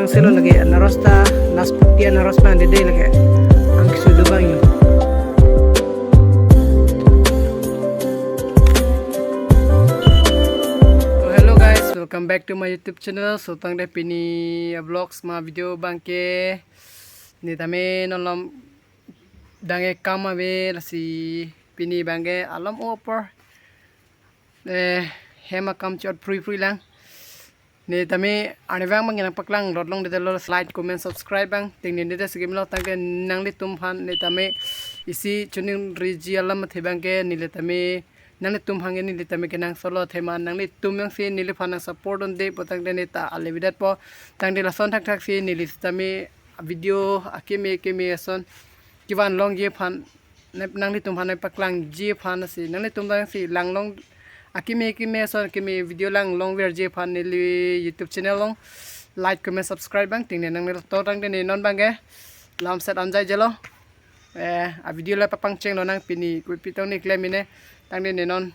sang selo lagi narosta nas putia naros pan dede lagi ang sudo bang yun. So hello guys, welcome back to my YouTube channel. So tang de pini vlogs ma video bangke ni tame nolam dange kama be lasi pini bangke alam opor hema kam chot free lang ni tami anibang manginang paklang lodlong dito lo like comment subscribe bang tingnin dito sige mlo tangke nangli tumhan ni tami isi chuning riji alam thebang ke nile tami nangli tumhange ni tami kenang solo thema nangli tumyang si nile phanang support on de potang de neta alevidat po tangde la son thak si nile tami video akeme son kiwan long je phan nangli tumhan paklang je phan si nangli tumdang si langlong akime son kime video lang long ver je phan ni YouTube channel long like comment subscribe bang ting nang to tang de non bang ge lam set anjai jelo a video la papang cheng lo nang pini ku pitong ni claim ne tang de non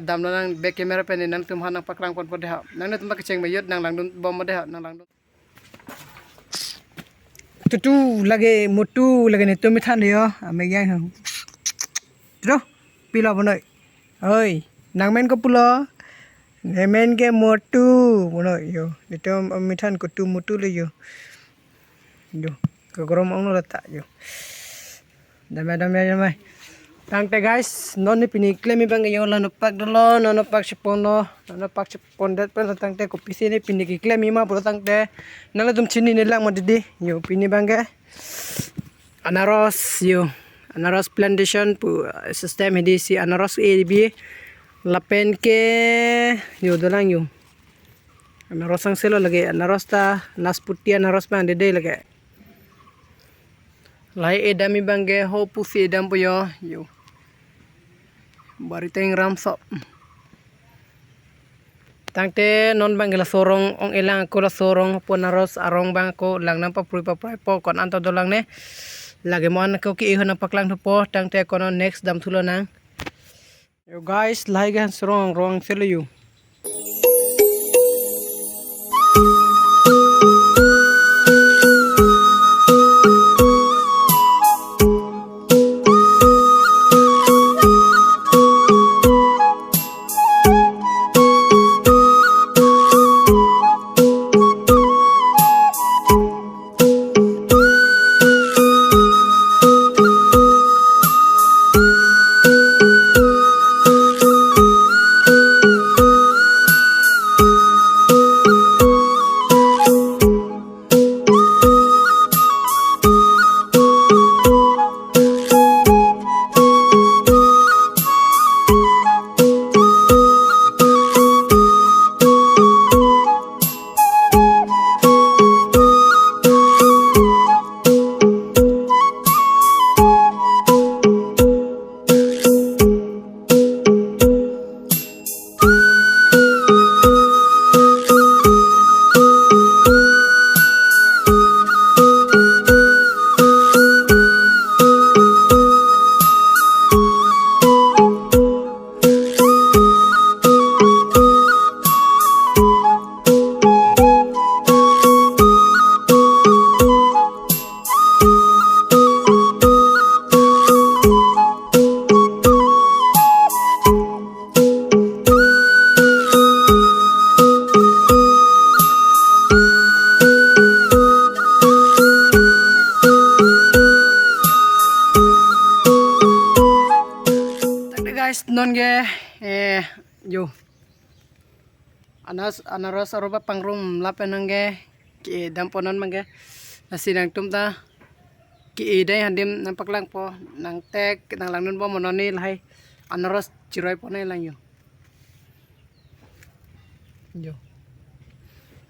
dam lo nang back camera pe nang tum hanang paklang pon de ha nang tum ka cheng ba yot nang lang dun bom de ha nang lang dun tutu lage mutu lage ne tum than yo ame yang tro pila bonoi oi nangmen ko pulo nemen ke motu mono yo itu mithan kutu mutu le yo ke gorom ong letak yo damai tangte guys non ni pini klemi bang yo la nopak dolo no nopak sipono no nopak sipondet pen tangte ko pisi ni pini ki klemi ma pulo tangte nala tum chini ni lang modidi yo pini bangge anaros yo anaros plantation pu system hedi si anaros AB lapen ke yo dolang yo anaros sang selo lagi anaros ta nas putia anaros pan dede lagi lai edami bangge ho pu si edam pu yo barita ing ramsop tangte non bangela sorong ong elang ko la sorong po naros arong bang ko lang nang pa puri pa po kon anto dolang ne lagi mon ko ki ihon paklang po tangte kono next dam thulo nang yo guys like and wrong selo you non ge yo anaros aroba pangrum lapen ge ki damponon mangge nasinang tumta ki dai handim nampak lang po nang tek nang lang nun po mononi lai anaros ciroy po na lang yo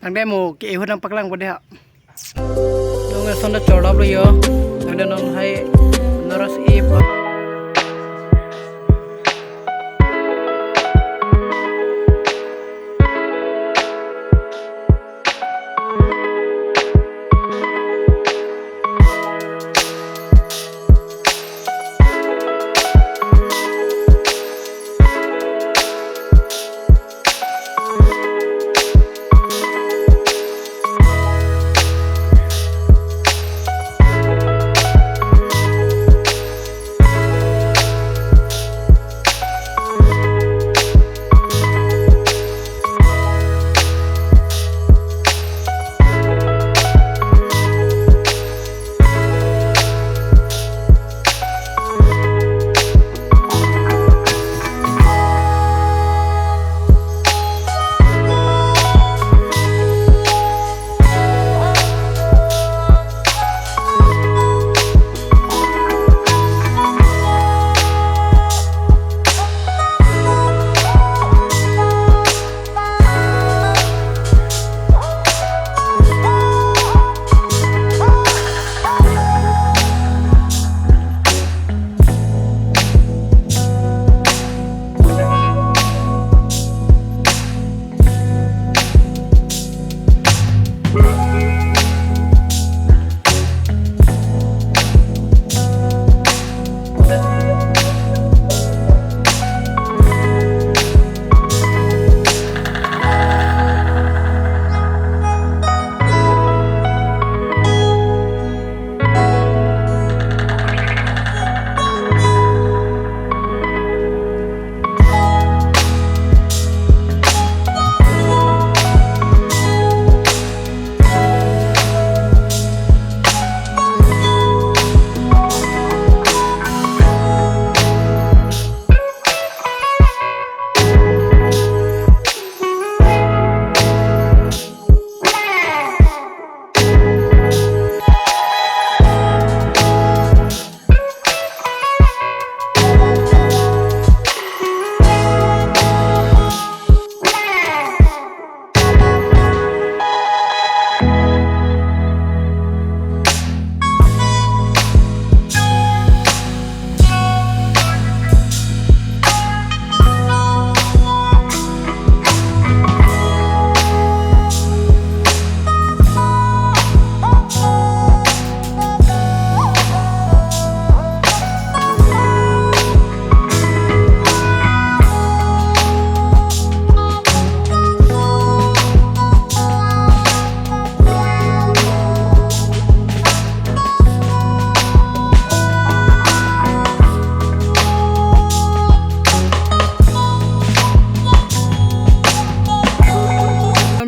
nang demo ki ihon nampak lang po deha nong sonda chodap lo yo nang non hai anaros pa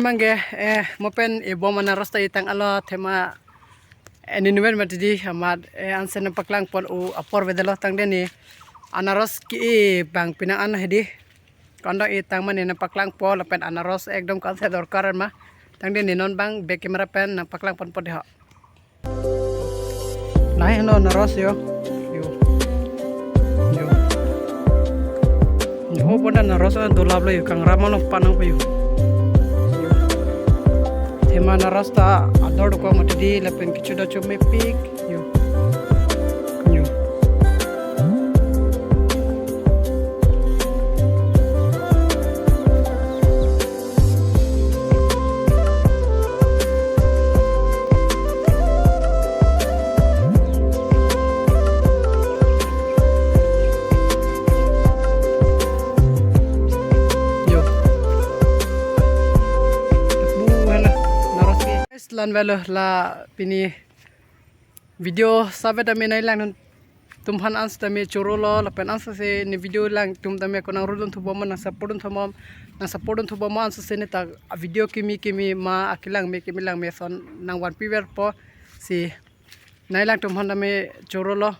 mangge mopen bom anaros ta itang alo tema eninumen matidi amat ansen paklang pon u apor vedelo tang deni anaros ki bang pinang an hedi kondo itang man na paklang po lapen anaros ekdom kan se dorkar ma tang deni non bang be kamera pen na paklang pon pod ha nai no anaros yo ho pon anaros dolab lo kang ramano panang payu tema anaros ta ador ko matidi lapen kichu do chume pik yo lan velo la pini video sabe tame nai lang tumhan ans tame chorolo la pen ans se ni video lang tum tame ko nang rudun thubo man supportun thubo ma ans se ne ta video kimi ma akilang me kimi lang me son nang wan piwer po si nai lang tumhan tame chorolo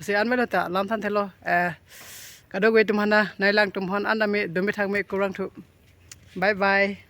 se an velo ta lam than thelo kadogwe tumhan nai lang tumhan an tame domi thang me kurang thu bye bye.